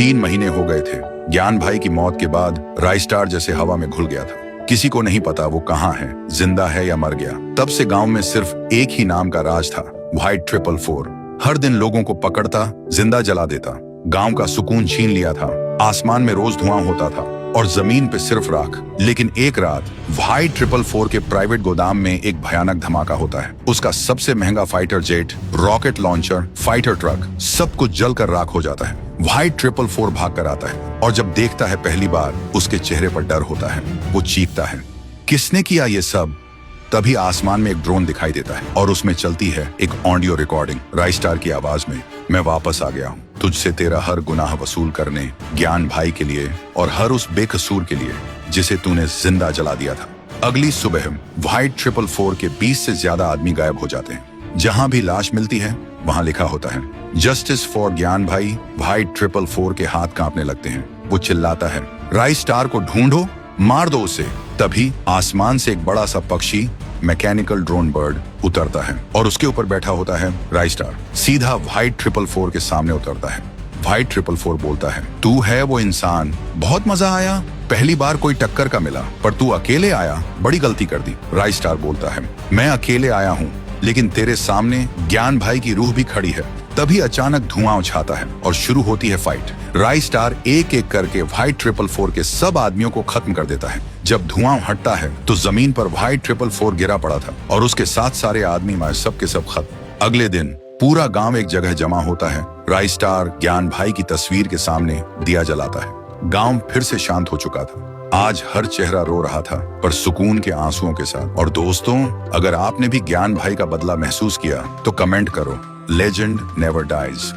3 महीने हो गए थे। ज्ञान भाई की मौत के बाद राइस्टार जैसे हवा में घुल गया था। किसी को नहीं पता वो कहाँ है, जिंदा है या मर गया। तब से गांव में सिर्फ एक ही नाम का राज था, व्हाइट 444। हर दिन लोगों को पकड़ता, जिंदा जला देता, गांव का सुकून छीन लिया था। आसमान में रोज धुआं होता था और जमीन पे सिर्फ राख। लेकिन एक रात व्हाइट 444 के प्राइवेट गोदाम में एक भयानक धमाका होता है। उसका सबसे महंगा fighter jet, rocket launcher, fighter truck, सब कुछ जलकर राख हो जाता है। व्हाइट 444 भाग कर आता है और जब देखता है पहली बार, उसके चेहरे पर डर होता है। वो चीखता है, किसने किया ये सब? तभी आसमान में एक ड्रोन दिखाई देता है और उसमें चलती है एक ऑडियो रिकॉर्डिंग राइस्टार की आवाज में। मैं वापस आ गया हूँ, तुझसे तेरा हर गुनाह वसूल करने, ज्ञान भाई के लिए और हर उस बेकसूर के लिए जिसे तूने जिंदा जला दिया था। अगली सुबह व्हाइट 444 के 20 से ज्यादा आदमी गायब हो जाते हैं। जहां भी लाश मिलती है वहां लिखा होता है, जस्टिस फॉर ज्ञान भाई। व्हाइट 444 के हाथ कांपने लगते हैं। वो चिल्लाता है, राइस्टार को ढूंढो, मार दो उसे। तभी आसमान से एक बड़ा सा पक्षी, मैकेनिकल ड्रोन बर्ड, उतरता है और उसके ऊपर बैठा होता है राइस्टार। सीधा व्हाइट 444 के सामने उतरता है। व्हाइट 444 बोलता है, तू है वो इंसान, बहुत मजा आया। पहली बार कोई टक्कर का मिला, पर तू अकेले आया, बड़ी गलती कर दी। राइस्टार बोलता है, मैं अकेले आया हूँ, लेकिन तेरे सामने ज्ञान भाई की रूह भी खड़ी है। तभी अचानक धुआं उछाता है और शुरू होती है फाइट। राइस्टार एक एक करके व्हाइट 444 के सब आदमियों को खत्म कर देता है। जब धुआं हटता है तो जमीन पर व्हाइट 444 गिरा पड़ा था और उसके साथ सारे आदमी मारे, सब के सब खत्म। अगले दिन पूरा गांव एक जगह जमा होता है। राइस्टार ज्ञान भाई की तस्वीर के सामने दिया जलाता है। गांव फिर से शांत हो चुका था। आज हर चेहरा रो रहा था, पर सुकून के आंसुओं के साथ। और दोस्तों, अगर आपने भी ज्ञान भाई का बदला महसूस किया तो कमेंट करो, लेजेंड नेवर डाइज।